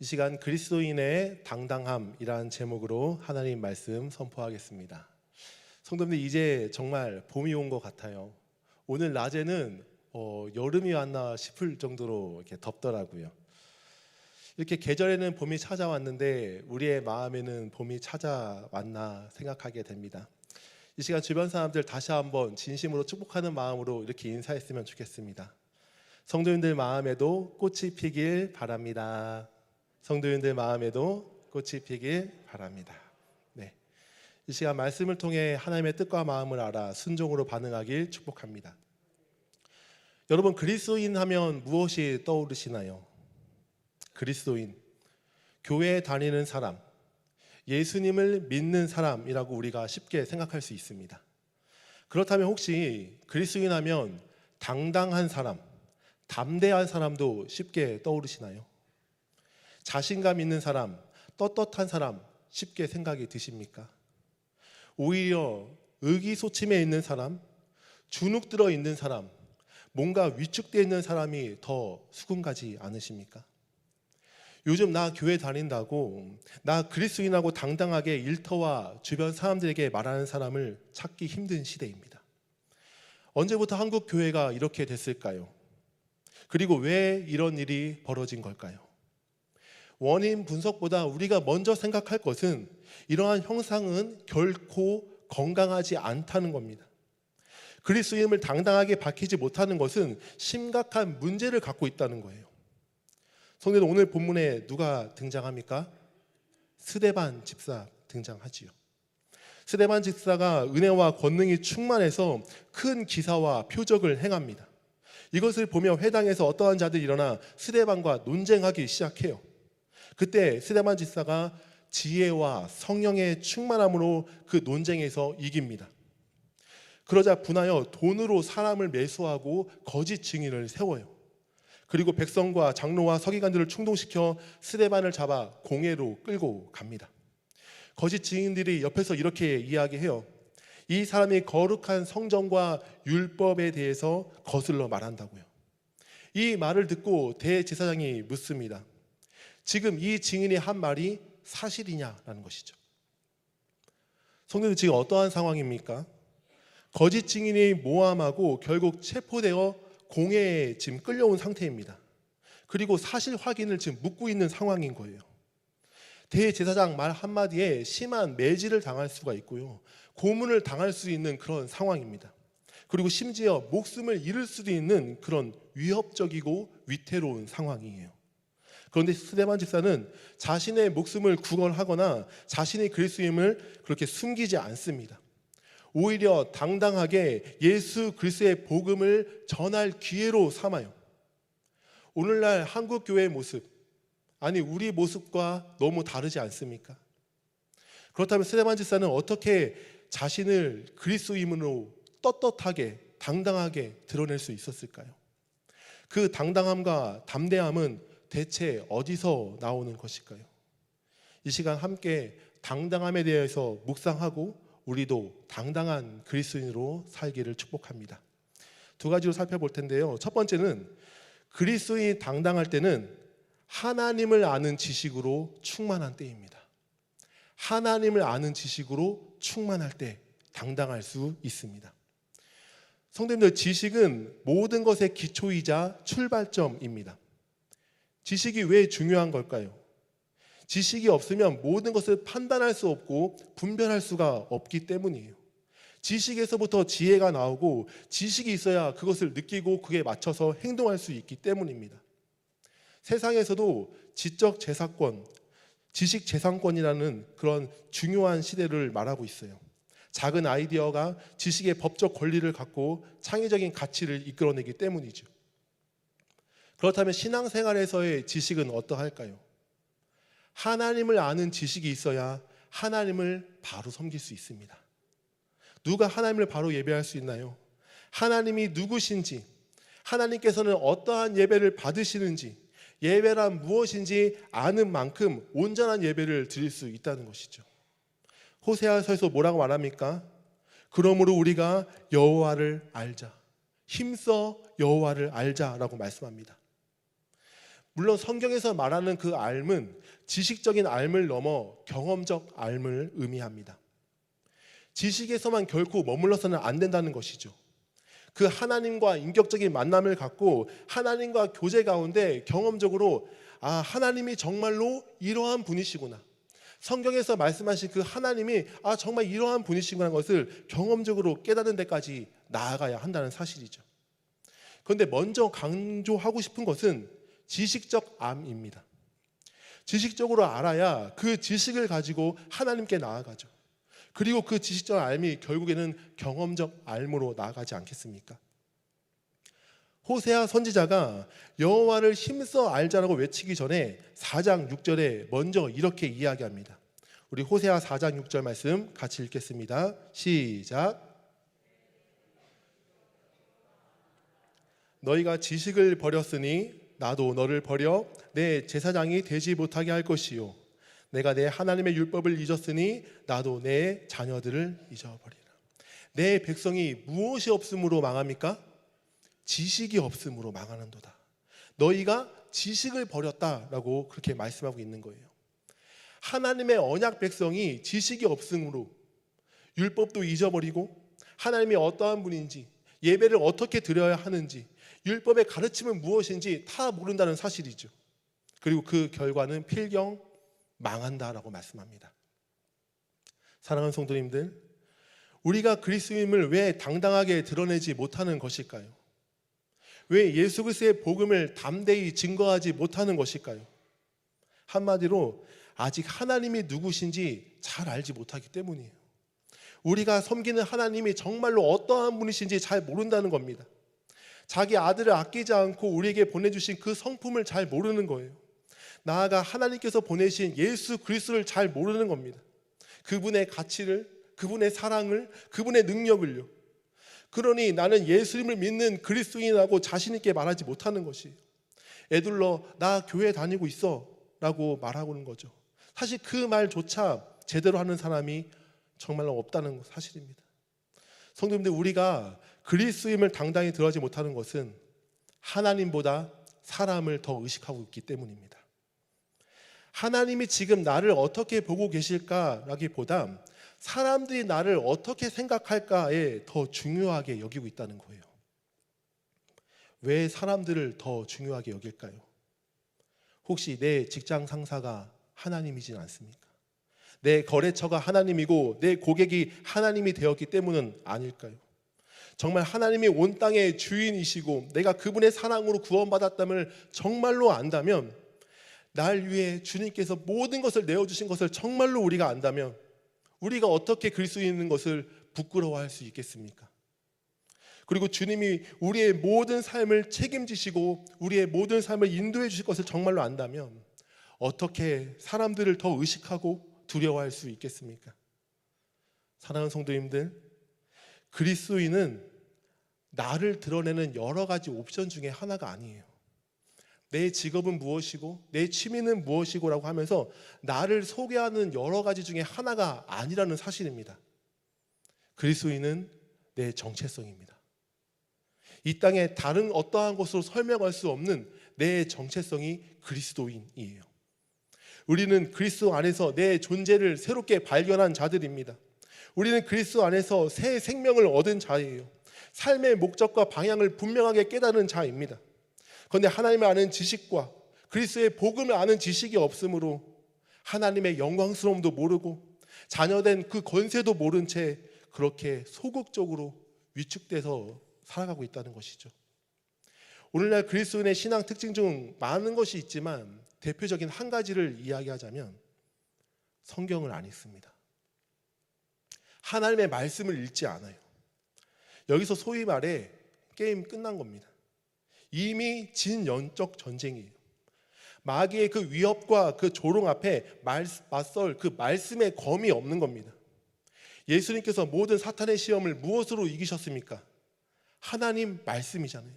이 시간 그리스도인의 당당함이라는 제목으로 하나님 말씀 선포하겠습니다. 성도님들, 이제 정말 봄이 온 것 같아요. 오늘 낮에는 여름이 왔나 싶을 정도로 이렇게 덥더라고요. 이렇게 계절에는 봄이 찾아왔는데 우리의 마음에는 봄이 찾아왔나 생각하게 됩니다. 이 시간 주변 사람들 다시 한번 진심으로 축복하는 마음으로 이렇게 인사했으면 좋겠습니다. 성도님들 마음에도 꽃이 피길 바랍니다. 성도님들 마음에도 꽃이 피길 바랍니다. 네, 이 시간 말씀을 통해 하나님의 뜻과 마음을 알아 순종으로 반응하길 축복합니다. 여러분, 그리스도인 하면 무엇이 떠오르시나요? 그리스도인, 교회에 다니는 사람, 예수님을 믿는 사람이라고 우리가 쉽게 생각할 수 있습니다. 그렇다면 혹시 그리스도인 하면 당당한 사람, 담대한 사람도 쉽게 떠오르시나요? 자신감 있는 사람, 떳떳한 사람 쉽게 생각이 드십니까? 오히려 의기소침해 있는 사람, 주눅 들어 있는 사람, 뭔가 위축되어 있는 사람이 더 수긍가지 않으십니까? 요즘 나 교회 다닌다고, 나 그리스도인하고 당당하게 일터와 주변 사람들에게 말하는 사람을 찾기 힘든 시대입니다. 언제부터 한국 교회가 이렇게 됐을까요? 그리고 왜 이런 일이 벌어진 걸까요? 원인 분석보다 우리가 먼저 생각할 것은 이러한 형상은 결코 건강하지 않다는 겁니다. 그리스도임을 당당하게 밝히지 못하는 것은 심각한 문제를 갖고 있다는 거예요. 성도님, 오늘 본문에 누가 등장합니까? 스데반 집사 등장하지요. 스데반 집사가 은혜와 권능이 충만해서 큰 기사와 표적을 행합니다. 이것을 보며 회당에서 어떠한 자들이 일어나 스데반과 논쟁하기 시작해요. 그때 스데반 집사가 지혜와 성령의 충만함으로 그 논쟁에서 이깁니다. 그러자 분하여 돈으로 사람을 매수하고 거짓 증인을 세워요. 그리고 백성과 장로와 서기관들을 충동시켜 스데반을 잡아 공회로 끌고 갑니다. 거짓 증인들이 옆에서 이렇게 이야기해요. 이 사람이 거룩한 성전과 율법에 대해서 거슬러 말한다고요. 이 말을 듣고 대제사장이 묻습니다. 지금 이 증인이 한 말이 사실이냐라는 것이죠. 성도님, 지금 어떠한 상황입니까? 거짓 증인이 모함하고 결국 체포되어 공회에 지금 끌려온 상태입니다. 그리고 사실 확인을 지금 묻고 있는 상황인 거예요. 대제사장 말 한마디에 심한 매질을 당할 수가 있고요, 고문을 당할 수 있는 그런 상황입니다. 그리고 심지어 목숨을 잃을 수도 있는 그런 위협적이고 위태로운 상황이에요. 그런데 스데반 집사는 자신의 목숨을 구걸하거나 자신의 그리스도임을 그렇게 숨기지 않습니다. 오히려 당당하게 예수 그리스도의 복음을 전할 기회로 삼아요. 오늘날 한국 교회의 모습, 아니 우리 모습과 너무 다르지 않습니까? 그렇다면 스데반 집사는 어떻게 자신을 그리스도임으로 떳떳하게 당당하게 드러낼 수 있었을까요? 그 당당함과 담대함은 대체 어디서 나오는 것일까요? 이 시간 함께 당당함에 대해서 묵상하고 우리도 당당한 그리스도인으로 살기를 축복합니다. 두 가지로 살펴볼 텐데요. 첫 번째는 그리스도인이 당당할 때는 하나님을 아는 지식으로 충만한 때입니다. 하나님을 아는 지식으로 충만할 때 당당할 수 있습니다. 성도님들, 지식은 모든 것의 기초이자 출발점입니다. 지식이 왜 중요한 걸까요? 지식이 없으면 모든 것을 판단할 수 없고 분별할 수가 없기 때문이에요. 지식에서부터 지혜가 나오고 지식이 있어야 그것을 느끼고 그에 맞춰서 행동할 수 있기 때문입니다. 세상에서도 지적 재산권, 지식 재산권이라는 그런 중요한 시대를 말하고 있어요. 작은 아이디어가 지식의 법적 권리를 갖고 창의적인 가치를 이끌어내기 때문이죠. 그렇다면 신앙생활에서의 지식은 어떠할까요? 하나님을 아는 지식이 있어야 하나님을 바로 섬길 수 있습니다. 누가 하나님을 바로 예배할 수 있나요? 하나님이 누구신지, 하나님께서는 어떠한 예배를 받으시는지, 예배란 무엇인지 아는 만큼 온전한 예배를 드릴 수 있다는 것이죠. 호세아서에서 뭐라고 말합니까? 그러므로 우리가 여호와를 알자, 힘써 여호와를 알자라고 말씀합니다. 물론 성경에서 말하는 그 알은 지식적인 알을 넘어 경험적 알을 의미합니다. 지식에서만 결코 머물러서는 안 된다는 것이죠. 그 하나님과 인격적인 만남을 갖고 하나님과 교제 가운데 경험적으로 하나님이 정말로 이러한 분이시구나, 성경에서 말씀하신 그 하나님이 정말 이러한 분이시구나 하는 것을 경험적으로 깨닫는 데까지 나아가야 한다는 사실이죠. 그런데 먼저 강조하고 싶은 것은 지식적 암입니다. 지식적으로 알아야 그 지식을 가지고 하나님께 나아가죠. 그리고 그 지식적 알미 결국에는 경험적 알므로 나아가지 않겠습니까? 호세아 선지자가 여호와를 힘써 알자라고 외치기 전에 4장 6절에 먼저 이렇게 이야기합니다. 우리 호세아 4장 6절 말씀 같이 읽겠습니다. 시작. 너희가 지식을 버렸으니 나도 너를 버려 내 제사장이 되지 못하게 할 것이요, 내가 내 하나님의 율법을 잊었으니 나도 내 자녀들을 잊어버리라. 내 백성이 무엇이 없음으로 망합니까? 지식이 없음으로 망하는도다. 너희가 지식을 버렸다라고 그렇게 말씀하고 있는 거예요. 하나님의 언약 백성이 지식이 없음으로 율법도 잊어버리고 하나님이 어떠한 분인지, 예배를 어떻게 드려야 하는지, 율법의 가르침은 무엇인지 다 모른다는 사실이죠. 그리고 그 결과는 필경 망한다라고 말씀합니다. 사랑하는 성도님들, 우리가 그리스도임을 왜 당당하게 드러내지 못하는 것일까요? 왜 예수 그리스도의 복음을 담대히 증거하지 못하는 것일까요? 한마디로 아직 하나님이 누구신지 잘 알지 못하기 때문이에요. 우리가 섬기는 하나님이 정말로 어떠한 분이신지 잘 모른다는 겁니다. 자기 아들을 아끼지 않고 우리에게 보내주신 그 성품을 잘 모르는 거예요. 나아가 하나님께서 보내신 예수 그리스도를 잘 모르는 겁니다. 그분의 가치를, 그분의 사랑을, 그분의 능력을요. 그러니 나는 예수님을 믿는 그리스도인이라고 자신 있게 말하지 못하는 것이에요. 애둘러 나 교회 다니고 있어 라고 말하고는 거죠. 사실 그 말조차 제대로 하는 사람이 정말로 없다는 사실입니다. 성도님들, 우리가 그리스도임을 당당히 드러내지 못하는 것은 하나님보다 사람을 더 의식하고 있기 때문입니다. 하나님이 지금 나를 어떻게 보고 계실까라기보다 사람들이 나를 어떻게 생각할까에 더 중요하게 여기고 있다는 거예요. 왜 사람들을 더 중요하게 여길까요? 혹시 내 직장 상사가 하나님이진 않습니까? 내 거래처가 하나님이고 내 고객이 하나님이 되었기 때문은 아닐까요? 정말 하나님이 온 땅의 주인이시고 내가 그분의 사랑으로 구원받았다면 정말로 안다면, 날 위해 주님께서 모든 것을 내어주신 것을 정말로 우리가 안다면 우리가 어떻게 그리스도인인 것을 부끄러워할 수 있겠습니까? 그리고 주님이 우리의 모든 삶을 책임지시고 우리의 모든 삶을 인도해 주실 것을 정말로 안다면 어떻게 사람들을 더 의식하고 두려워할 수 있겠습니까? 사랑하는 성도님들, 그리스도인은 나를 드러내는 여러 가지 옵션 중에 하나가 아니에요. 내 직업은 무엇이고 내 취미는 무엇이고 라고 하면서 나를 소개하는 여러 가지 중에 하나가 아니라는 사실입니다. 그리스도인은 내 정체성입니다. 이 땅에 다른 어떠한 것으로 설명할 수 없는 내 정체성이 그리스도인이에요. 우리는 그리스도 안에서 내 존재를 새롭게 발견한 자들입니다. 우리는 그리스도 안에서 새 생명을 얻은 자예요. 삶의 목적과 방향을 분명하게 깨닫는 자입니다. 그런데 하나님을 아는 지식과 그리스도의 복음을 아는 지식이 없으므로 하나님의 영광스러움도 모르고 자녀된 그 권세도 모른 채 그렇게 소극적으로 위축돼서 살아가고 있다는 것이죠. 오늘날 그리스도인의 신앙 특징 중 많은 것이 있지만 대표적인 한 가지를 이야기하자면 성경을 안 읽습니다. 하나님의 말씀을 읽지 않아요. 여기서 소위 말해 게임 끝난 겁니다. 이미 진 영적 전쟁이에요. 마귀의 그 위협과 그 조롱 앞에 맞설 그 말씀의 검이 없는 겁니다. 예수님께서 모든 사탄의 시험을 무엇으로 이기셨습니까? 하나님 말씀이잖아요.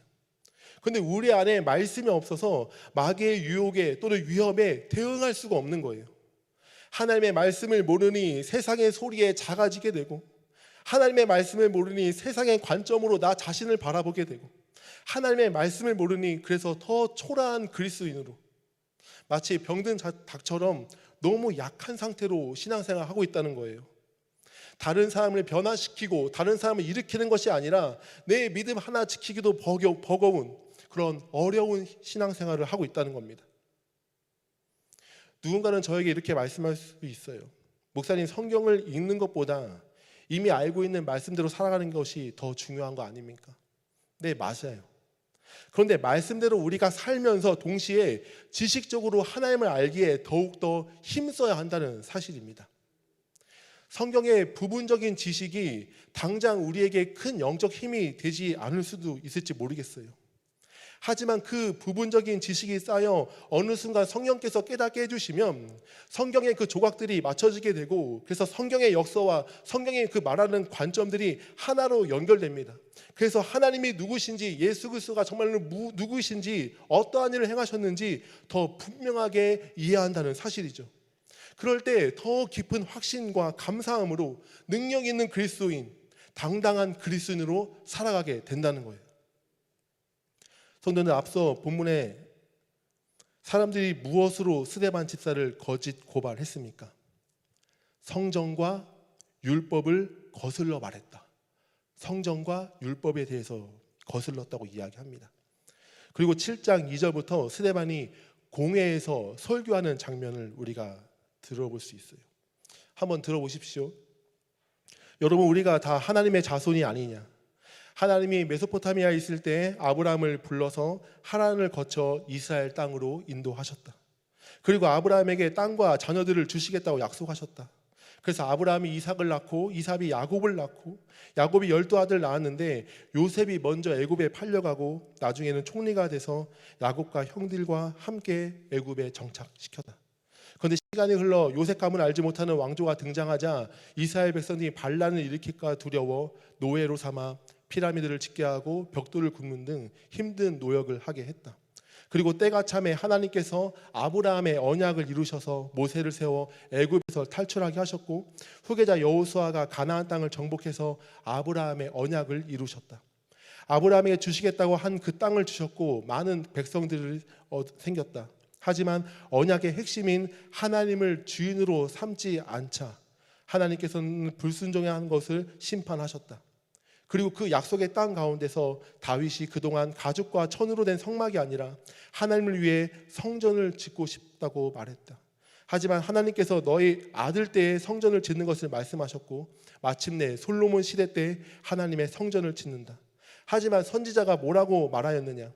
그런데 우리 안에 말씀이 없어서 마귀의 유혹에 또는 위협에 대응할 수가 없는 거예요. 하나님의 말씀을 모르니 세상의 소리에 작아지게 되고, 하나님의 말씀을 모르니 세상의 관점으로 나 자신을 바라보게 되고, 하나님의 말씀을 모르니 그래서 더 초라한 그리스도인으로, 마치 병든 닭처럼 너무 약한 상태로 신앙생활을 하고 있다는 거예요. 다른 사람을 변화시키고 다른 사람을 일으키는 것이 아니라 내 믿음 하나 지키기도 버거운 그런 어려운 신앙생활을 하고 있다는 겁니다. 누군가는 저에게 이렇게 말씀할 수 있어요. 목사님, 성경을 읽는 것보다 이미 알고 있는 말씀대로 살아가는 것이 더 중요한 거 아닙니까? 네, 맞아요. 그런데 말씀대로 우리가 살면서 동시에 지식적으로 하나님을 알기에 더욱더 힘써야 한다는 사실입니다. 성경의 부분적인 지식이 당장 우리에게 큰 영적 힘이 되지 않을 수도 있을지 모르겠어요. 하지만 그 부분적인 지식이 쌓여 어느 순간 성령께서 깨닫게 해주시면 성경의 그 조각들이 맞춰지게 되고, 그래서 성경의 역사와 성경의 그 말하는 관점들이 하나로 연결됩니다. 그래서 하나님이 누구신지, 예수 그리스도가 정말로 누구신지, 어떠한 일을 행하셨는지 더 분명하게 이해한다는 사실이죠. 그럴 때 더 깊은 확신과 감사함으로 능력 있는 그리스도인, 당당한 그리스도인으로 살아가게 된다는 거예요. 성도들, 앞서 본문에 사람들이 무엇으로 스데반 집사를 거짓 고발했습니까? 성전과 율법을 거슬러 말했다. 성전과 율법에 대해서 거슬렀다고 이야기합니다. 그리고 7장 2절부터 스데반이 공회에서 설교하는 장면을 우리가 들어볼 수 있어요. 한번 들어보십시오. 여러분, 우리가 다 하나님의 자손이 아니냐? 하나님이 메소포타미아에 있을 때 아브라함을 불러서 하란을 거쳐 이스라엘 땅으로 인도하셨다. 그리고 아브라함에게 땅과 자녀들을 주시겠다고 약속하셨다. 그래서 아브라함이 이삭을 낳고 이삭이 야곱을 낳고 야곱이 12아들 낳았는데 요셉이 먼저 애굽에 팔려가고 나중에는 총리가 돼서 야곱과 형들과 함께 애굽에 정착시켰다. 그런데 시간이 흘러 요셉 가문을 알지 못하는 왕조가 등장하자 이스라엘 백성들이 반란을 일으킬까 두려워 노예로 삼아 피라미드를 짓게 하고 벽돌을 굽는 등 힘든 노역을 하게 했다. 그리고 때가 참에 하나님께서 아브라함의 언약을 이루셔서 모세를 세워 애굽에서 탈출하게 하셨고, 후계자 여호수아가 가나안 땅을 정복해서 아브라함의 언약을 이루셨다. 아브라함에게 주시겠다고 한 그 땅을 주셨고 많은 백성들이 생겼다. 하지만 언약의 핵심인 하나님을 주인으로 삼지 않자 하나님께서는 불순종한 것을 심판하셨다. 그리고 그 약속의 땅 가운데서 다윗이 그동안 가죽과 천으로 된 성막이 아니라 하나님을 위해 성전을 짓고 싶다고 말했다. 하지만 하나님께서 너희 아들 때에 성전을 짓는 것을 말씀하셨고 마침내 솔로몬 시대 때 하나님의 성전을 짓는다. 하지만 선지자가 뭐라고 말하였느냐?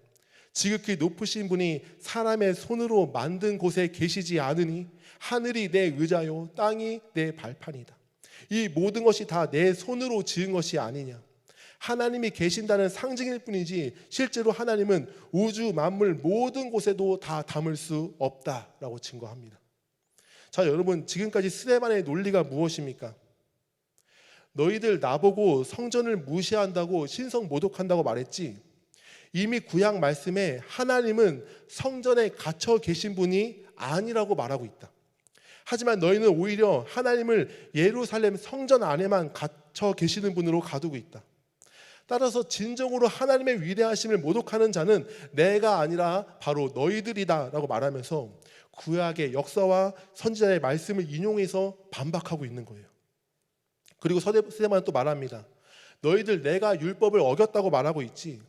지극히 높으신 분이 사람의 손으로 만든 곳에 계시지 않으니 하늘이 내 의자요 땅이 내 발판이다. 이 모든 것이 다 내 손으로 지은 것이 아니냐? 하나님이 계신다는 상징일 뿐이지 실제로 하나님은 우주 만물 모든 곳에도 다 담을 수 없다라고 증거합니다. 자, 여러분, 지금까지 스데반의 논리가 무엇입니까? 너희들 나보고 성전을 무시한다고 신성 모독한다고 말했지, 이미 구약 말씀에 하나님은 성전에 갇혀 계신 분이 아니라고 말하고 있다. 하지만 너희는 오히려 하나님을 예루살렘 성전 안에만 갇혀 계시는 분으로 가두고 있다. 따라서 진정으로 하나님의 위대하심을 모독하는 자는 내가 아니라 바로 너희들이다 라고 말하면서 구약의 역사와 선지자의 말씀을 인용해서 반박하고 있는 거예요. 그리고 스데반은 또 말합니다. 너희들 내가 율법을 어겼다고 말하고 있지,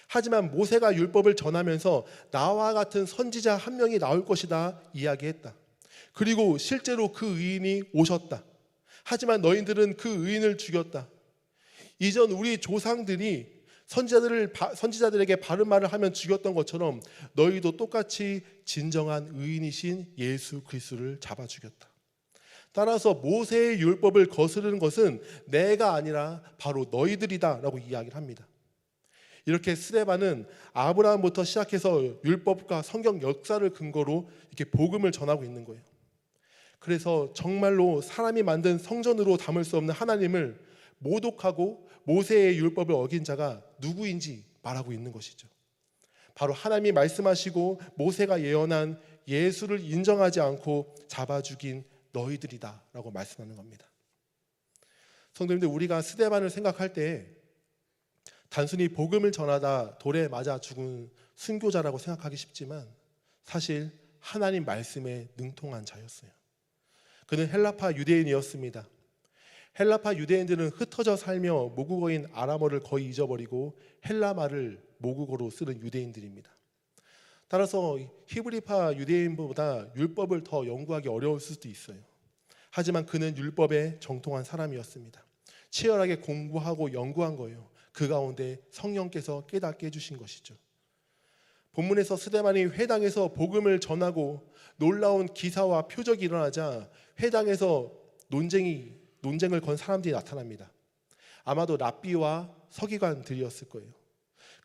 하지만 모세가 율법을 전하면서 나와 같은 선지자 한 명이 나올 것이다 이야기했다. 그리고 실제로 그 의인이 오셨다. 하지만 너희들은 그 의인을 죽였다. 이전 우리 조상들이 선지자들에게 바른 말을 하면 죽였던 것처럼 너희도 똑같이 진정한 의인이신 예수 그리스도를 잡아 죽였다. 따라서 모세의 율법을 거스르는 것은 내가 아니라 바로 너희들이다 라고 이야기를 합니다. 이렇게 스데반은 아브라함부터 시작해서 율법과 성경 역사를 근거로 이렇게 복음을 전하고 있는 거예요. 그래서 정말로 사람이 만든 성전으로 담을 수 없는 하나님을 모독하고 모세의 율법을 어긴 자가 누구인지 말하고 있는 것이죠. 바로 하나님이 말씀하시고 모세가 예언한 예수를 인정하지 않고 잡아 죽인 너희들이다 라고 말씀하는 겁니다. 성도님들, 우리가 스데반을 생각할 때 단순히 복음을 전하다 돌에 맞아 죽은 순교자라고 생각하기 쉽지만 사실 하나님 말씀에 능통한 자였어요. 그는 헬라파 유대인이었습니다. 헬라파 유대인들은 흩어져 살며 모국어인 아람어를 거의 잊어버리고 헬라말을 모국어로 쓰는 유대인들입니다. 따라서 히브리파 유대인보다 율법을 더 연구하기 어려울 수도 있어요. 하지만 그는 율법에 정통한 사람이었습니다. 치열하게 공부하고 연구한 거예요. 그 가운데 성령께서 깨닫게 해주신 것이죠. 본문에서 스데반이 회당에서 복음을 전하고 놀라운 기사와 표적이 일어나자 회당에서 논쟁을 건 사람들이 나타납니다. 아마도 랍비와 서기관들이었을 거예요.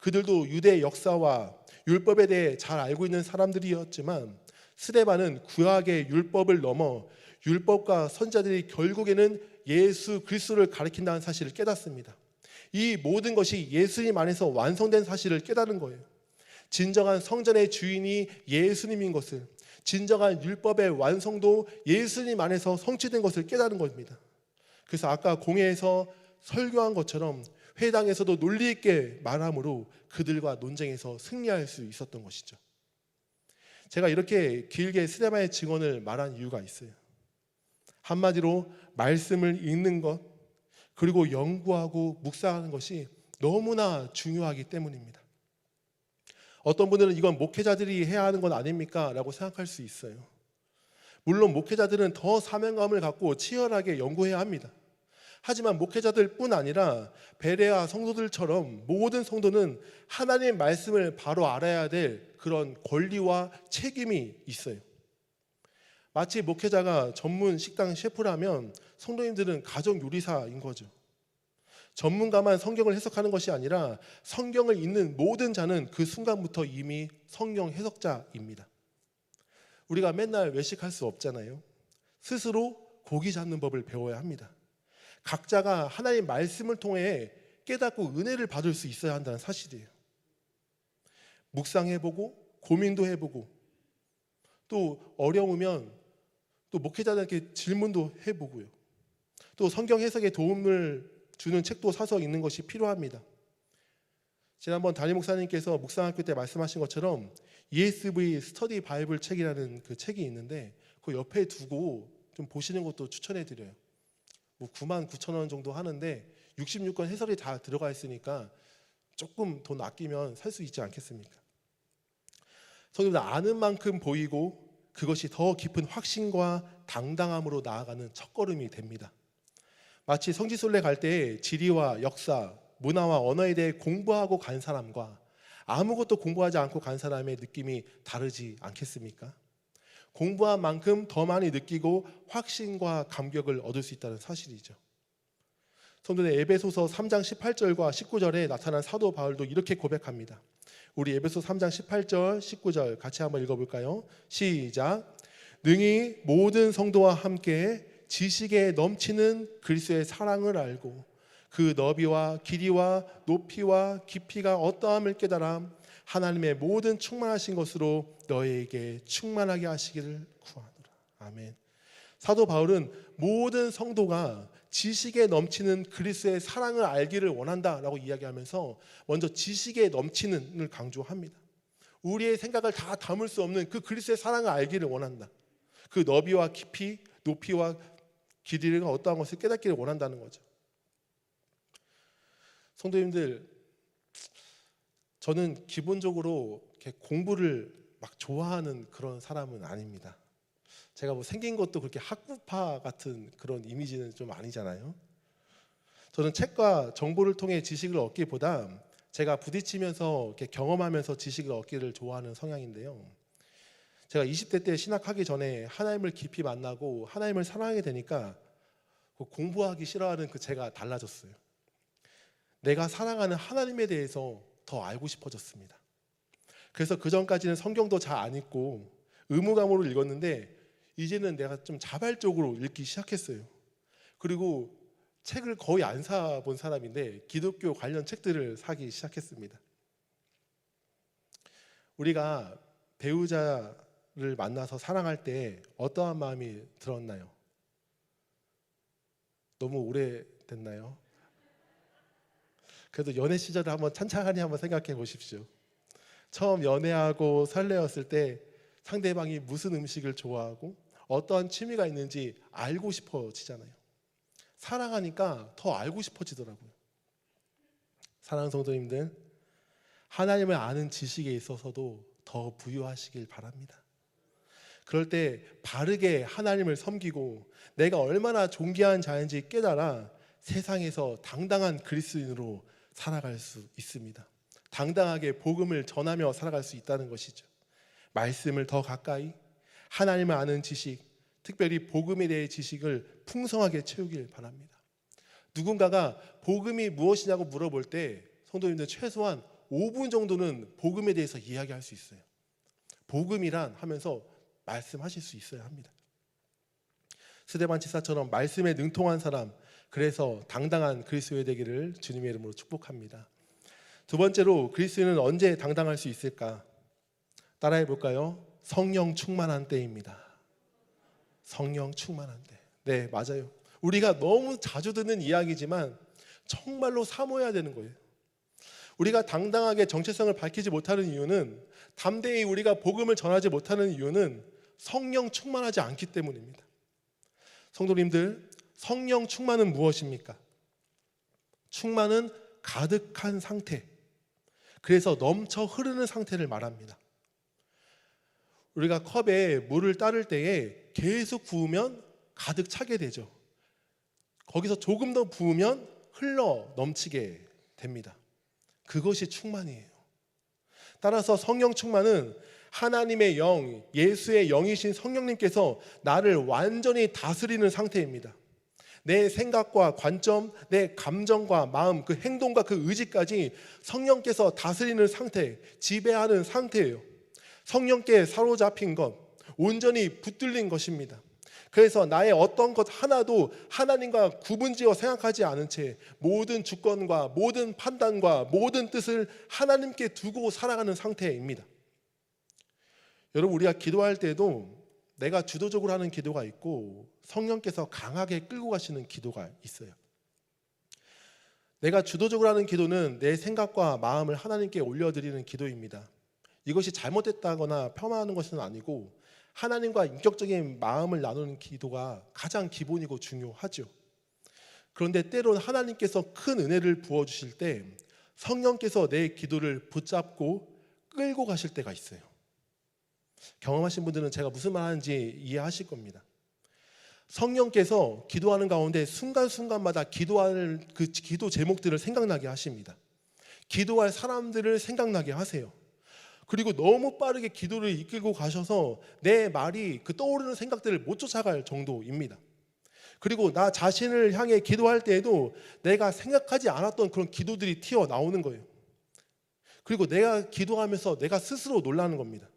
그들도 유대 역사와 율법에 대해 잘 알고 있는 사람들이었지만 스데반은 구약의 율법을 넘어 율법과 선자들이 결국에는 예수 그리스도를 가리킨다는 사실을 깨닫습니다. 이 모든 것이 예수님 안에서 완성된 사실을 깨달은 거예요. 진정한 성전의 주인이 예수님인 것을, 진정한 율법의 완성도 예수님 안에서 성취된 것을 깨달은 겁니다. 그래서 아까 공회에서 설교한 것처럼 회당에서도 논리 있게 말함으로 그들과 논쟁에서 승리할 수 있었던 것이죠. 제가 이렇게 길게 스데반의 증언을 말한 이유가 있어요. 한마디로 말씀을 읽는 것, 그리고 연구하고 묵상하는 것이 너무나 중요하기 때문입니다. 어떤 분들은 이건 목회자들이 해야 하는 건 아닙니까? 라고 생각할 수 있어요. 물론 목회자들은 더 사명감을 갖고 치열하게 연구해야 합니다. 하지만 목회자들뿐 아니라 베레아 성도들처럼 모든 성도는 하나님의 말씀을 바로 알아야 될 그런 권리와 책임이 있어요. 마치 목회자가 전문 식당 셰프라면 성도님들은 가정 요리사인 거죠. 전문가만 성경을 해석하는 것이 아니라 성경을 읽는 모든 자는 그 순간부터 이미 성경 해석자입니다. 우리가 맨날 외식할 수 없잖아요. 스스로 고기 잡는 법을 배워야 합니다. 각자가 하나님의 말씀을 통해 깨닫고 은혜를 받을 수 있어야 한다는 사실이에요. 묵상해보고 고민도 해보고 또 어려우면 또 목회자들에게 질문도 해보고요. 또 성경 해석에 도움을 주는 책도 사서 읽는 것이 필요합니다. 지난번 담임 목사님께서 묵상학교 때 말씀하신 것처럼 ESV 스터디 바이블 책이라는 그 책이 있는데 그 옆에 두고 좀 보시는 것도 추천해 드려요. 뭐 99,000원 정도 하는데 66권 해설이 다 들어가 있으니까 조금 돈 아끼면 살 수 있지 않겠습니까? 성도들 아는 만큼 보이고 그것이 더 깊은 확신과 당당함으로 나아가는 첫걸음이 됩니다. 마치 성지순례 갈 때 지리와 역사, 문화와 언어에 대해 공부하고 간 사람과 아무것도 공부하지 않고 간 사람의 느낌이 다르지 않겠습니까? 공부한 만큼 더 많이 느끼고 확신과 감격을 얻을 수 있다는 사실이죠. 성도들 에베소서 3장 18절과 19절에 나타난 사도 바울도 이렇게 고백합니다. 우리 에베소 3장 18절 19절 같이 한번 읽어볼까요? 시작. 능히 모든 성도와 함께 지식에 넘치는 그리스도의 사랑을 알고 그 너비와 길이와 높이와 깊이가 어떠함을 깨달아 하나님의 모든 충만하신 것으로 너희에게 충만하게 하시기를 구하노라. 아멘. 사도 바울은 모든 성도가 지식에 넘치는 그리스도의 사랑을 알기를 원한다라고 이야기하면서 먼저 지식에 넘치는을 강조합니다. 우리의 생각을 다 담을 수 없는 그 그리스도의 사랑을 알기를 원한다. 그 너비와 깊이, 높이와 길이가 어떠한 것을 깨닫기를 원한다는 거죠. 성도님들, 저는 기본적으로 이렇게 공부를 막 좋아하는 그런 사람은 아닙니다. 제가 뭐 생긴 것도 그렇게 학구파 같은 그런 이미지는 좀 아니잖아요. 저는 책과 정보를 통해 지식을 얻기보다 제가 부딪히면서 이렇게 경험하면서 지식을 얻기를 좋아하는 성향인데요. 제가 20대 때 신학하기 전에 하나님을 깊이 만나고 하나님을 사랑하게 되니까 공부하기 싫어하는 그 제가 달라졌어요. 내가 사랑하는 하나님에 대해서 더 알고 싶어졌습니다. 그래서 그 전까지는 성경도 잘 안 읽고 의무감으로 읽었는데 이제는 내가 좀 자발적으로 읽기 시작했어요. 그리고 책을 거의 안 사본 사람인데 기독교 관련 책들을 사기 시작했습니다. 우리가 배우자를 만나서 사랑할 때 어떠한 마음이 들었나요? 너무 오래됐나요? 그래도 연애 시절을 한번 찬찬히 한번 생각해 보십시오. 처음 연애하고 설레었을 때 상대방이 무슨 음식을 좋아하고 어떠한 취미가 있는지 알고 싶어지잖아요. 사랑하니까 더 알고 싶어지더라고요. 사랑하는 성도님들, 하나님을 아는 지식에 있어서도 더 부유하시길 바랍니다. 그럴 때 바르게 하나님을 섬기고 내가 얼마나 존귀한 자인지 깨달아 세상에서 당당한 그리스도인으로 살아갈 수 있습니다. 당당하게 복음을 전하며 살아갈 수 있다는 것이죠. 말씀을 더 가까이, 하나님을 아는 지식, 특별히 복음에 대해 지식을 풍성하게 채우길 바랍니다. 누군가가 복음이 무엇이냐고 물어볼 때 성도님들 최소한 5분 정도는 복음에 대해서 이야기할 수 있어요. 복음이란 하면서 말씀하실 수 있어야 합니다. 스데반 집사처럼 말씀에 능통한 사람, 그래서 당당한 그리스도인이 되기를 주님의 이름으로 축복합니다. 두 번째로 그리스도인은 언제 당당할 수 있을까? 따라해 볼까요? 성령 충만한 때입니다. 성령 충만한 때. 네, 맞아요. 우리가 너무 자주 듣는 이야기지만 정말로 사모해야 되는 거예요. 우리가 당당하게 정체성을 밝히지 못하는 이유는, 담대히 우리가 복음을 전하지 못하는 이유는 성령 충만하지 않기 때문입니다. 성도님들, 성령 충만은 무엇입니까? 충만은 가득한 상태, 그래서 넘쳐 흐르는 상태를 말합니다. 우리가 컵에 물을 따를 때에 계속 부으면 가득 차게 되죠. 거기서 조금 더 부으면 흘러 넘치게 됩니다. 그것이 충만이에요. 따라서 성령 충만은 하나님의 영, 예수의 영이신 성령님께서 나를 완전히 다스리는 상태입니다. 내 생각과 관점, 내 감정과 마음, 그 행동과 그 의지까지 성령께서 다스리는 상태, 지배하는 상태예요. 성령께 사로잡힌 것, 온전히 붙들린 것입니다. 그래서 나의 어떤 것 하나도 하나님과 구분지어 생각하지 않은 채 모든 주권과 모든 판단과 모든 뜻을 하나님께 두고 살아가는 상태입니다. 여러분, 우리가 기도할 때도 내가 주도적으로 하는 기도가 있고 성령께서 강하게 끌고 가시는 기도가 있어요. 내가 주도적으로 하는 기도는 내 생각과 마음을 하나님께 올려드리는 기도입니다. 이것이 잘못됐다거나 폄하하는 것은 아니고 하나님과 인격적인 마음을 나누는 기도가 가장 기본이고 중요하죠. 그런데 때로는 하나님께서 큰 은혜를 부어주실 때 성령께서 내 기도를 붙잡고 끌고 가실 때가 있어요. 경험하신 분들은 제가 무슨 말 하는지 이해하실 겁니다. 성령께서 기도하는 가운데 순간순간마다 기도할 그 기도 제목들을 생각나게 하십니다. 기도할 사람들을 생각나게 하세요. 그리고 너무 빠르게 기도를 이끌고 가셔서 내 말이 그 떠오르는 생각들을 못 쫓아갈 정도입니다. 그리고 나 자신을 향해 기도할 때에도 내가 생각하지 않았던 그런 기도들이 튀어나오는 거예요. 그리고 내가 기도하면서 내가 스스로 놀라는 겁니다.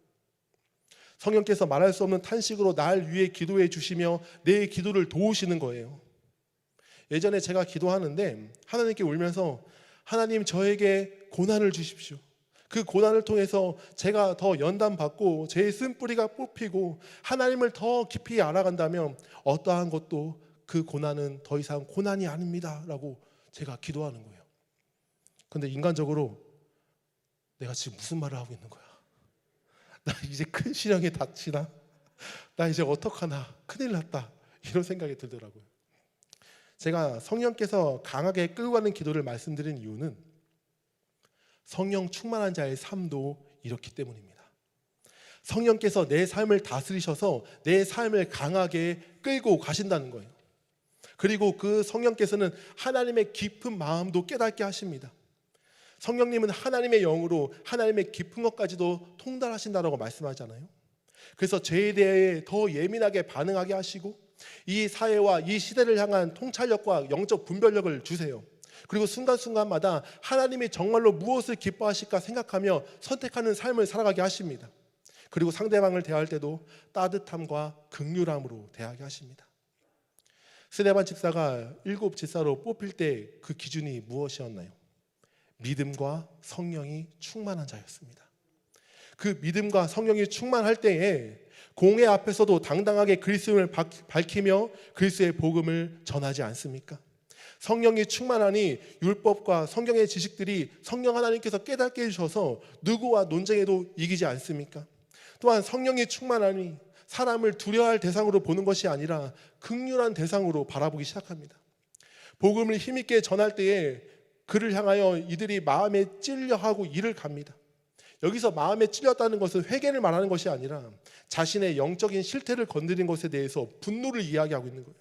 성령께서 말할 수 없는 탄식으로 날 위해 기도해 주시며 내 기도를 도우시는 거예요. 예전에 제가 기도하는데 하나님께 울면서, 하나님, 저에게 고난을 주십시오. 그 고난을 통해서 제가 더 연단받고 제 쓴뿌리가 뽑히고 하나님을 더 깊이 알아간다면 어떠한 것도 그 고난은 더 이상 고난이 아닙니다 라고 제가 기도하는 거예요. 그런데 인간적으로 내가 지금 무슨 말을 하고 있는 거야? 나 이제 큰 시련에 닥치나? 나 이제 어떡하나? 큰일 났다. 이런 생각이 들더라고요. 제가 성령께서 강하게 끌고 가는 기도를 말씀드린 이유는 성령 충만한 자의 삶도 이렇기 때문입니다. 성령께서 내 삶을 다스리셔서 내 삶을 강하게 끌고 가신다는 거예요. 그리고 그 성령께서는 하나님의 깊은 마음도 깨닫게 하십니다. 성령님은 하나님의 영으로 하나님의 깊은 것까지도 통달하신다고 말씀하잖아요. 그래서 죄에 대해 더 예민하게 반응하게 하시고 이 사회와 이 시대를 향한 통찰력과 영적 분별력을 주세요. 그리고 순간순간마다 하나님이 정말로 무엇을 기뻐하실까 생각하며 선택하는 삶을 살아가게 하십니다. 그리고 상대방을 대할 때도 따뜻함과 긍휼함으로 대하게 하십니다. 스데반 집사가 7 집사로 뽑힐 때 그 기준이 무엇이었나요? 믿음과 성령이 충만한 자였습니다. 그 믿음과 성령이 충만할 때에 공회 앞에서도 당당하게 그리스도를 밝히며 그리스도의 복음을 전하지 않습니까? 성령이 충만하니 율법과 성경의 지식들이 성령 하나님께서 깨닫게 해주셔서 누구와 논쟁에도 이기지 않습니까? 또한 성령의 충만함이 사람을 두려워할 대상으로 보는 것이 아니라 긍휼한 대상으로 바라보기 시작합니다. 복음을 힘있게 전할 때에 그를 향하여 이들이 마음에 찔려하고 이를 갑니다. 여기서 마음에 찔렸다는 것은 회개를 말하는 것이 아니라 자신의 영적인 실태를 건드린 것에 대해서 분노를 이야기하고 있는 거예요.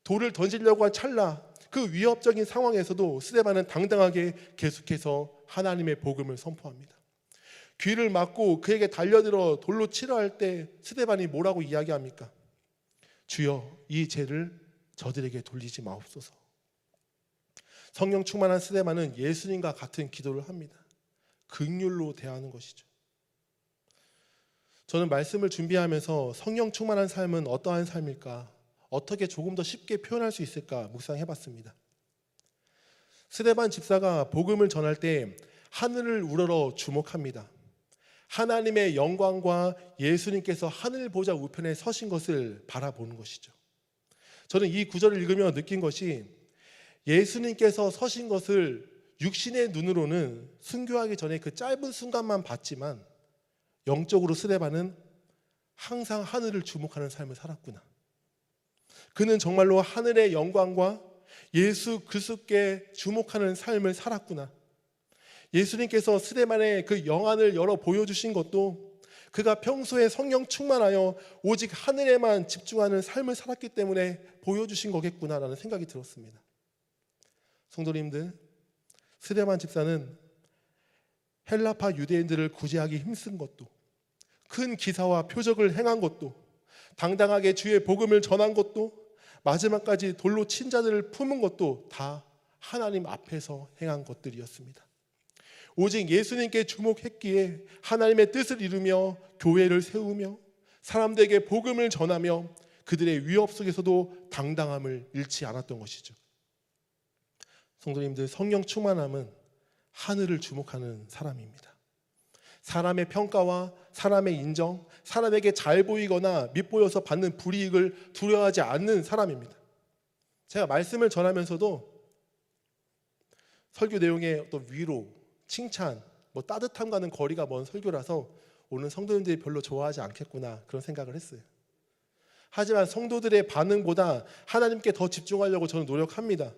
돌을 던지려고 한 찰나 그 위협적인 상황에서도 스데반은 당당하게 계속해서 하나님의 복음을 선포합니다. 귀를 막고 그에게 달려들어 돌로 치려 할 때 스데반이 뭐라고 이야기합니까? 주여, 이 죄를 저들에게 돌리지 마옵소서. 성령 충만한 스데반은 예수님과 같은 기도를 합니다. 긍휼로 대하는 것이죠. 저는 말씀을 준비하면서 성령 충만한 삶은 어떠한 삶일까? 어떻게 조금 더 쉽게 표현할 수 있을까 묵상해봤습니다. 스데반 집사가 복음을 전할 때 하늘을 우러러 주목합니다. 하나님의 영광과 예수님께서 하늘 보좌 우편에 서신 것을 바라보는 것이죠. 저는 이 구절을 읽으며 느낀 것이 예수님께서 서신 것을 육신의 눈으로는 순교하기 전에 그 짧은 순간만 봤지만 영적으로 스데반은 항상 하늘을 주목하는 삶을 살았구나. 그는 정말로 하늘의 영광과 예수 그리스도께 주목하는 삶을 살았구나. 예수님께서 스데반의 그 영안을 열어 보여주신 것도 그가 평소에 성령 충만하여 오직 하늘에만 집중하는 삶을 살았기 때문에 보여주신 거겠구나라는 생각이 들었습니다. 성도님들, 스데반 집사는 헬라파 유대인들을 구제하기 힘쓴 것도, 큰 기사와 표적을 행한 것도, 당당하게 주의 복음을 전한 것도, 마지막까지 돌로 친 자들을 품은 것도 다 하나님 앞에서 행한 것들이었습니다. 오직 예수님께 주목했기에 하나님의 뜻을 이루며 교회를 세우며 사람들에게 복음을 전하며 그들의 위협 속에서도 당당함을 잃지 않았던 것이죠. 성도님들, 성령 충만함은 하늘을 주목하는 사람입니다. 사람의 평가와 사람의 인정, 사람에게 잘 보이거나 밉보여서 받는 불이익을 두려워하지 않는 사람입니다. 제가 말씀을 전하면서도 설교 내용의 어떤 위로, 칭찬, 따뜻함과는 거리가 먼 설교라서 오늘 성도님들이 별로 좋아하지 않겠구나 그런 생각을 했어요. 하지만 성도들의 반응보다 하나님께 더 집중하려고 저는 노력합니다.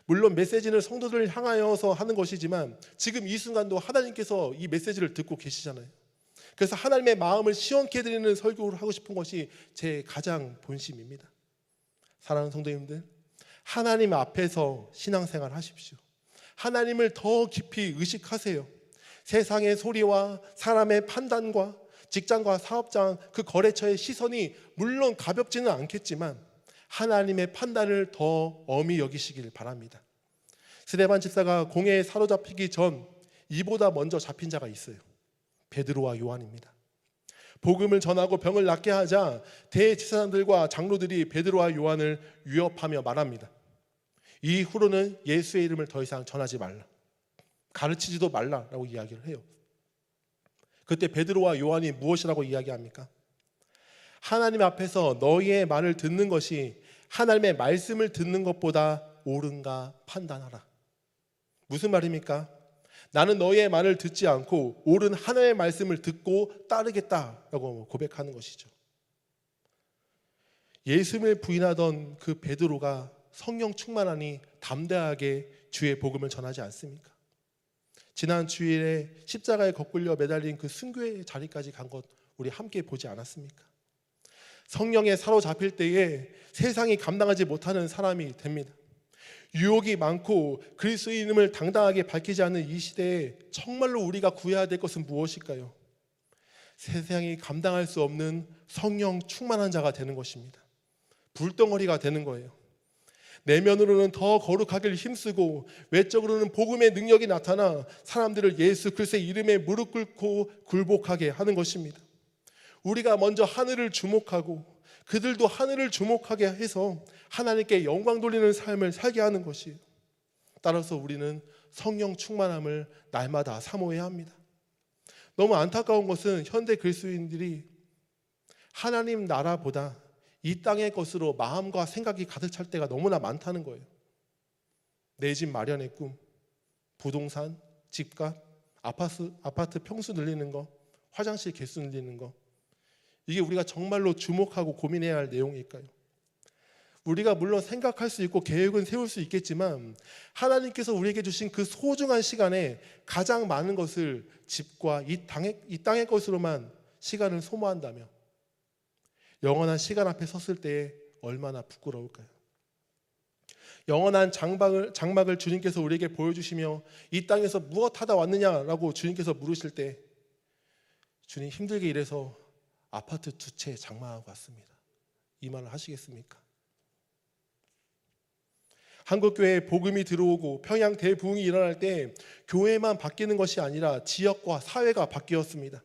물론 메시지는 성도들을 향하여서 하는 것이지만 지금 이 순간도 하나님께서 이 메시지를 듣고 계시잖아요. 그래서 하나님의 마음을 시원케 해드리는 설교를 하고 싶은 것이 제 가장 본심입니다. 사랑하는 성도님들, 하나님 앞에서 신앙생활 하십시오. 하나님을 더 깊이 의식하세요. 세상의 소리와 사람의 판단과 직장과 사업장, 그 거래처의 시선이 물론 가볍지는 않겠지만 하나님의 판단을 더 엄히 여기시길 바랍니다. 스데반 집사가 공회에 사로잡히기 전 이보다 먼저 잡힌 자가 있어요. 베드로와 요한입니다. 복음을 전하고 병을 낫게 하자 대제사장들과 장로들이 베드로와 요한을 위협하며 말합니다. 이후로는 예수의 이름을 더 이상 전하지 말라, 가르치지도 말라라고 이야기를 해요. 그때 베드로와 요한이 무엇이라고 이야기합니까? 하나님 앞에서 너희의 말을 듣는 것이 하나님의 말씀을 듣는 것보다 옳은가 판단하라. 무슨 말입니까? 나는 너희의 말을 듣지 않고 옳은 하나님의 말씀을 듣고 따르겠다라고 고백하는 것이죠. 예수님을 부인하던 그 베드로가 성령 충만하니 담대하게 주의 복음을 전하지 않습니까? 지난 주일에 십자가에 거꾸려 매달린 그 순교의 자리까지 간 것 우리 함께 보지 않았습니까? 성령에 사로잡힐 때에 세상이 감당하지 못하는 사람이 됩니다. 유혹이 많고 그리스도인임을 당당하게 밝히지 않는 이 시대에 정말로 우리가 구해야 될 것은 무엇일까요? 세상이 감당할 수 없는 성령 충만한 자가 되는 것입니다. 불덩어리가 되는 거예요. 내면으로는 더 거룩하길 힘쓰고 외적으로는 복음의 능력이 나타나 사람들을 예수 그리스도의 이름에 무릎 꿇고 굴복하게 하는 것입니다. 우리가 먼저 하늘을 주목하고 그들도 하늘을 주목하게 해서 하나님께 영광 돌리는 삶을 살게 하는 것이에요. 따라서 우리는 성령 충만함을 날마다 사모해야 합니다. 너무 안타까운 것은 현대 그리스도인들이 하나님 나라보다 이 땅의 것으로 마음과 생각이 가득 찰 때가 너무나 많다는 거예요. 내 집 마련의 꿈, 부동산, 집값, 아파트 평수 늘리는 거, 화장실 개수 늘리는 거, 이게 우리가 정말로 주목하고 고민해야 할 내용일까요? 우리가 물론 생각할 수 있고 계획은 세울 수 있겠지만 하나님께서 우리에게 주신 그 소중한 시간에 가장 많은 것을 집과 이 땅의 것으로만 시간을 소모한다면 영원한 시간 앞에 섰을 때에 얼마나 부끄러울까요? 영원한 장막을 주님께서 우리에게 보여주시며 이 땅에서 무엇 하다 왔느냐라고 주님께서 물으실 때 주님 힘들게 일해서 아파트 2채 장만하고 왔습니다. 이 말을 하시겠습니까? 한국교회에 복음이 들어오고 평양 대부흥이 일어날 때 교회만 바뀌는 것이 아니라 지역과 사회가 바뀌었습니다.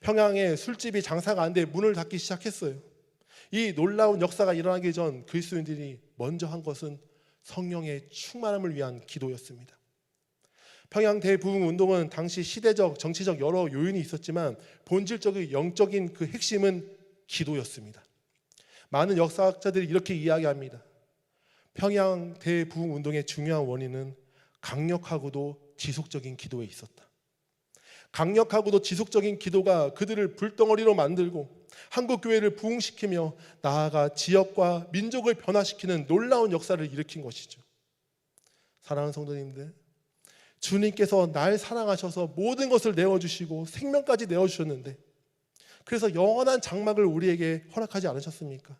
평양에 술집이 장사가 안 돼 문을 닫기 시작했어요. 이 놀라운 역사가 일어나기 전 그리스도인들이 먼저 한 것은 성령의 충만함을 위한 기도였습니다. 평양 대부흥 운동은 당시 시대적, 정치적 여러 요인이 있었지만 본질적인 영적인 그 핵심은 기도였습니다. 많은 역사학자들이 이렇게 이야기합니다. 평양 대부흥 운동의 중요한 원인은 강력하고도 지속적인 기도에 있었다. 강력하고도 지속적인 기도가 그들을 불덩어리로 만들고 한국교회를 부흥시키며 나아가 지역과 민족을 변화시키는 놀라운 역사를 일으킨 것이죠. 사랑하는 성도님들, 주님께서 날 사랑하셔서 모든 것을 내어주시고 생명까지 내어주셨는데 그래서 영원한 장막을 우리에게 허락하지 않으셨습니까?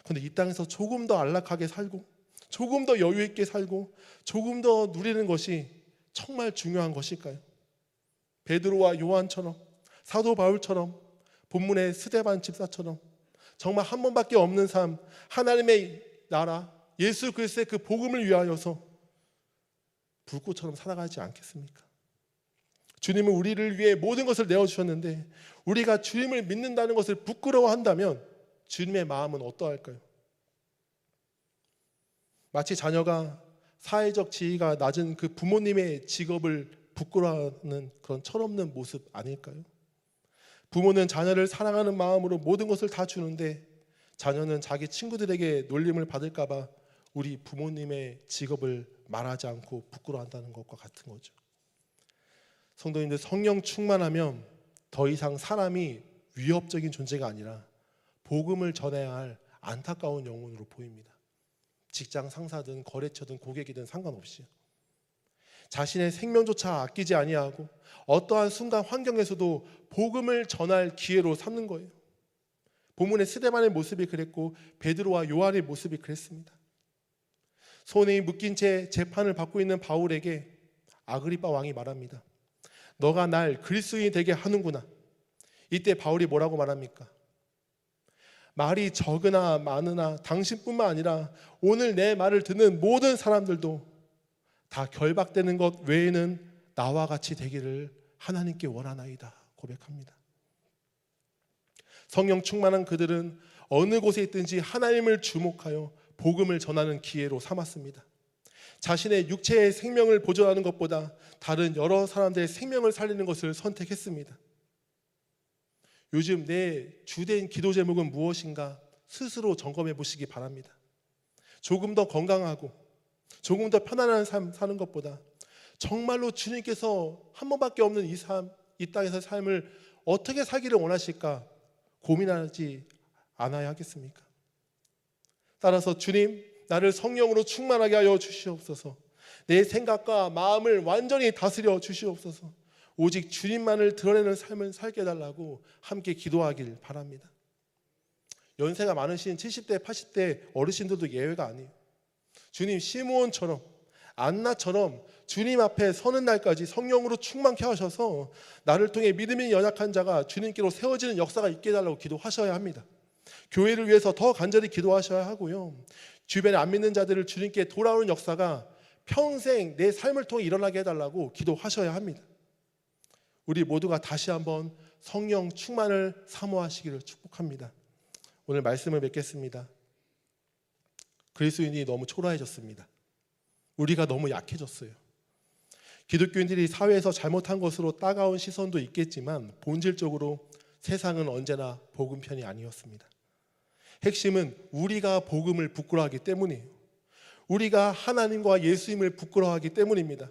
그런데 이 땅에서 조금 더 안락하게 살고 조금 더 여유 있게 살고 조금 더 누리는 것이 정말 중요한 것일까요? 베드로와 요한처럼, 사도 바울처럼, 본문의 스데반 집사처럼 정말 한 번밖에 없는 삶, 하나님의 나라 예수 그리스도의 그 복음을 위하여서 불꽃처럼 살아가지 않겠습니까? 주님은 우리를 위해 모든 것을 내어주셨는데 우리가 주님을 믿는다는 것을 부끄러워한다면 주님의 마음은 어떠할까요? 마치 자녀가 사회적 지위가 낮은 그 부모님의 직업을 부끄러워하는 그런 철없는 모습 아닐까요? 부모는 자녀를 사랑하는 마음으로 모든 것을 다 주는데 자녀는 자기 친구들에게 놀림을 받을까 봐 우리 부모님의 직업을 말하지 않고 부끄러워한다는 것과 같은 거죠. 성도님들, 성령 충만하면 더 이상 사람이 위협적인 존재가 아니라 복음을 전해야 할 안타까운 영혼으로 보입니다. 직장 상사든 거래처든 고객이든 상관없이 자신의 생명조차 아끼지 아니하고 어떠한 순간 환경에서도 복음을 전할 기회로 삼는 거예요. 본문의 스데반의 모습이 그랬고 베드로와 요한의 모습이 그랬습니다. 손에 묶인 채 재판을 받고 있는 바울에게 아그리빠 왕이 말합니다. 너가 날 그리스도인이 되게 하는구나. 이때 바울이 뭐라고 말합니까? 말이 적으나 많으나 당신뿐만 아니라 오늘 내 말을 듣는 모든 사람들도 다 결박되는 것 외에는 나와 같이 되기를 하나님께 원하나이다 고백합니다. 성령 충만한 그들은 어느 곳에 있든지 하나님을 주목하여 복음을 전하는 기회로 삼았습니다. 자신의 육체의 생명을 보존하는 것보다 다른 여러 사람들의 생명을 살리는 것을 선택했습니다. 요즘 내 주된 기도 제목은 무엇인가 스스로 점검해 보시기 바랍니다. 조금 더 건강하고 조금 더 편안한 삶 사는 것보다 정말로 주님께서 한 번밖에 없는 이 삶, 이 땅에서 삶을 어떻게 살기를 원하실까 고민하지 않아야 하겠습니까? 따라서 주님, 나를 성령으로 충만하게 하여 주시옵소서. 내 생각과 마음을 완전히 다스려 주시옵소서. 오직 주님만을 드러내는 삶을 살게 해달라고 함께 기도하길 바랍니다. 연세가 많으신 70대, 80대 어르신들도 예외가 아니에요. 주님, 시므온처럼 안나처럼 주님 앞에 서는 날까지 성령으로 충만케 하셔서 나를 통해 믿음이 연약한 자가 주님께로 세워지는 역사가 있게 해달라고 기도하셔야 합니다. 교회를 위해서 더 간절히 기도하셔야 하고요. 주변에 안 믿는 자들을 주님께 돌아오는 역사가 평생 내 삶을 통해 일어나게 해달라고 기도하셔야 합니다. 우리 모두가 다시 한번 성령 충만을 사모하시기를 축복합니다. 오늘 말씀을 맺겠습니다. 그리스도인이 너무 초라해졌습니다. 우리가 너무 약해졌어요. 기독교인들이 사회에서 잘못한 것으로 따가운 시선도 있겠지만 본질적으로 세상은 언제나 복음 편이 아니었습니다. 핵심은 우리가 복음을 부끄러워하기 때문이에요. 우리가 하나님과 예수님을 부끄러워하기 때문입니다.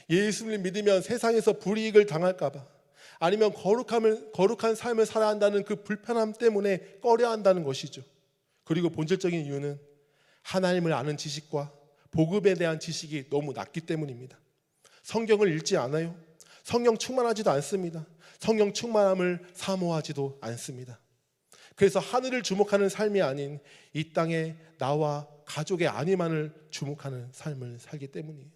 예수님을 믿으면 세상에서 불이익을 당할까 봐, 아니면 거룩한 삶을 살아야 한다는 그 불편함 때문에 꺼려 한다는 것이죠. 그리고 본질적인 이유는 하나님을 아는 지식과 복음에 대한 지식이 너무 낮기 때문입니다. 성경을 읽지 않아요. 성령 충만하지도 않습니다. 성령 충만함을 사모하지도 않습니다. 그래서 하늘을 주목하는 삶이 아닌 이 땅에 나와 가족의 안위만을 주목하는 삶을 살기 때문이에요.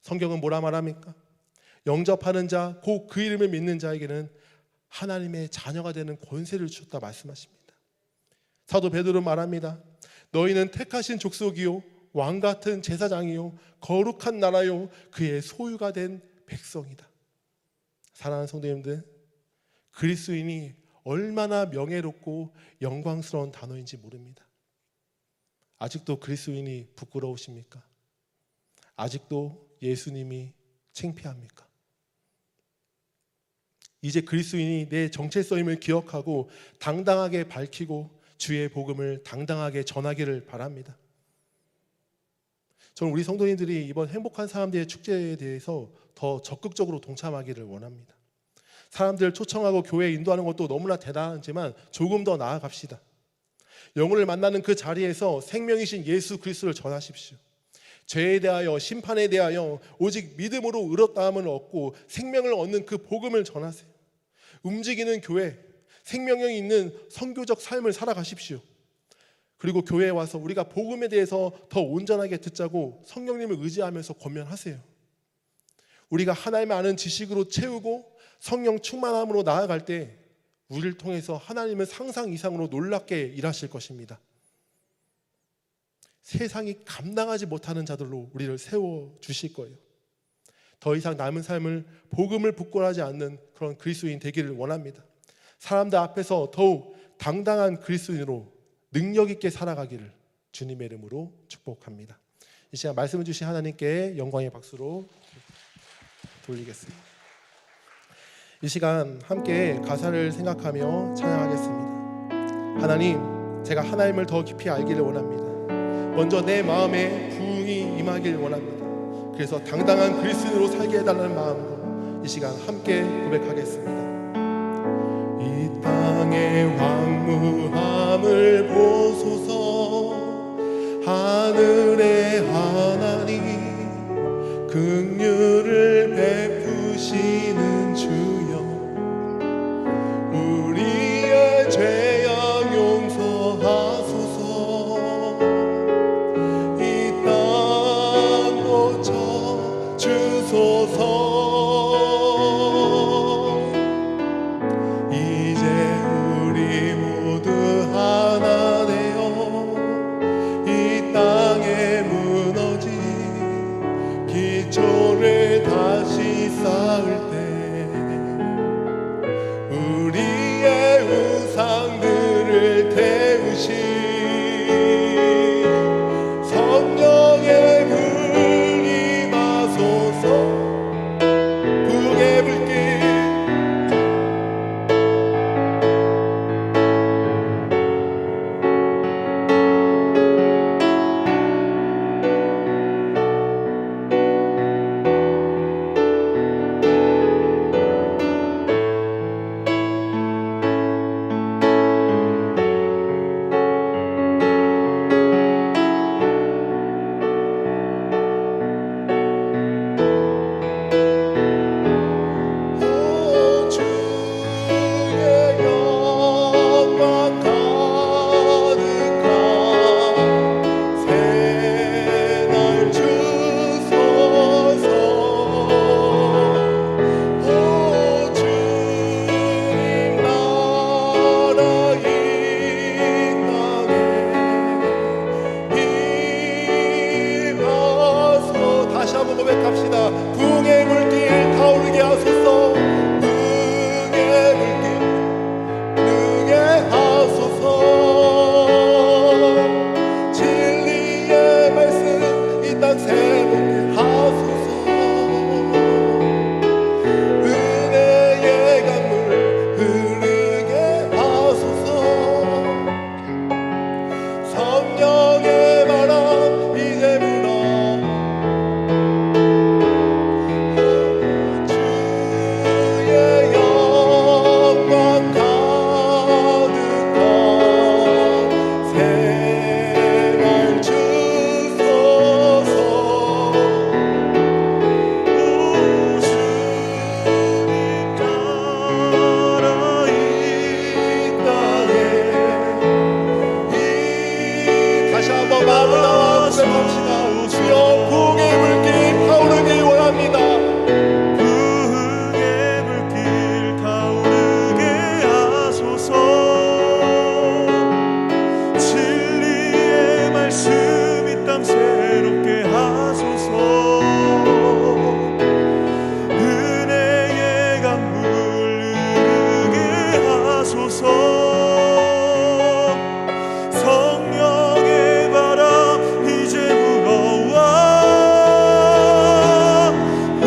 성경은 뭐라 말합니까? 영접하는 자, 곧 그 이름을 믿는 자에게는 하나님의 자녀가 되는 권세를 주셨다 말씀하십니다. 사도 베드로 말합니다. 너희는 택하신 족속이요 왕 같은 제사장이요 거룩한 나라요 그의 소유가 된 백성이다. 사랑하는 성도님들, 그리스도인이 얼마나 명예롭고 영광스러운 단어인지 모릅니다. 아직도 그리스도인이 부끄러우십니까? 아직도 예수님이 창피합니까? 이제 그리스도인이 내 정체성임을 기억하고 당당하게 밝히고 주의 복음을 당당하게 전하기를 바랍니다. 저는 우리 성도님들이 이번 행복한 사람들의 축제에 대해서 더 적극적으로 동참하기를 원합니다. 사람들을 초청하고 교회에 인도하는 것도 너무나 대단하지만 조금 더 나아갑시다. 영혼을 만나는 그 자리에서 생명이신 예수 그리스도를 전하십시오. 죄에 대하여 심판에 대하여 오직 믿음으로 의롭다함을 얻고 생명을 얻는 그 복음을 전하세요. 움직이는 교회, 생명력이 있는 선교적 삶을 살아가십시오. 그리고 교회에 와서 우리가 복음에 대해서 더 온전하게 듣자고 성령님을 의지하면서 권면하세요. 우리가 하나님을 아는 지식으로 채우고 성령 충만함으로 나아갈 때 우리를 통해서 하나님은 상상 이상으로 놀랍게 일하실 것입니다. 세상이 감당하지 못하는 자들로 우리를 세워주실 거예요. 더 이상 남은 삶을 복음을 부끄러워하지 않는 그런 그리스도인 되기를 원합니다. 사람들 앞에서 더욱 당당한 그리스도인으로 능력 있게 살아가기를 주님의 이름으로 축복합니다. 이 시간 말씀을 주신 하나님께 영광의 박수로 돌리겠습니다. 이 시간 함께 가사를 생각하며 찬양하겠습니다. 하나님, 제가 하나님을 더 깊이 알기를 원합니다. 먼저 내 마음에 부흥이 임하길 원합니다. 그래서 당당한 그리스도인으로 살게 해달라는 마음으로 이 시간 함께 고백하겠습니다. 이 땅의 황무함을 보소서. 하늘의 하나님 긍휼을 베푸시는 주여, 우리의 죄악 용서하소서. 이 땅 고쳐 주소서. 고백합시다. 주여 부흥의 물길 타오르길 원합니다. 부흥의 물길 타오르게 하소서. 진리의 말씀 이 땅 새롭게 하소서. 은혜의 강물 흐르게 하소서. 성령의 바람 이제 불어와. 오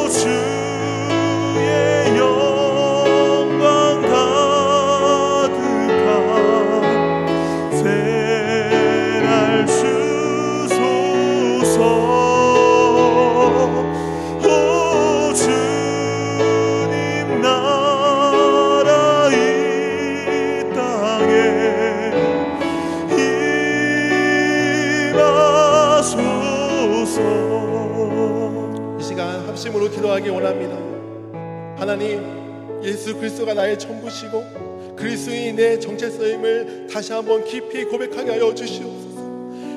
주의 영광 가득한 새날 주소서. 오 주님 나라 이 땅에 임하소서. 이 시간 합심으로 기도하기 원합니다. 하나님, 예수 그리스도가 나의 전부시고 그리스도인이 내 정체성임을 다시 한번 깊이 고백하게 하여 주시옵소서.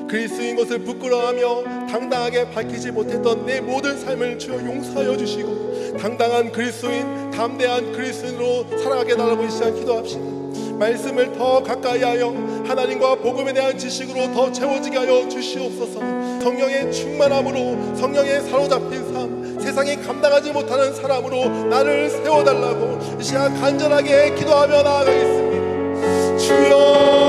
그리스도인 것을 부끄러워하며 당당하게 밝히지 못했던 내 모든 삶을 주여 용서하여 주시고 당당한 그리스도인, 담대한 그리스도인으로 살아가게 달라고 이 시간 기도합시다. 말씀을 더 가까이 하여 하나님과 복음에 대한 지식으로 더 채워지게 하여 주시옵소서. 성령의 충만함으로, 성령의 사로잡힌 삶, 세상이 감당하지 못하는 사람으로 나를 세워달라고 이 시간 간절하게 기도하며 나아가겠습니다. 주여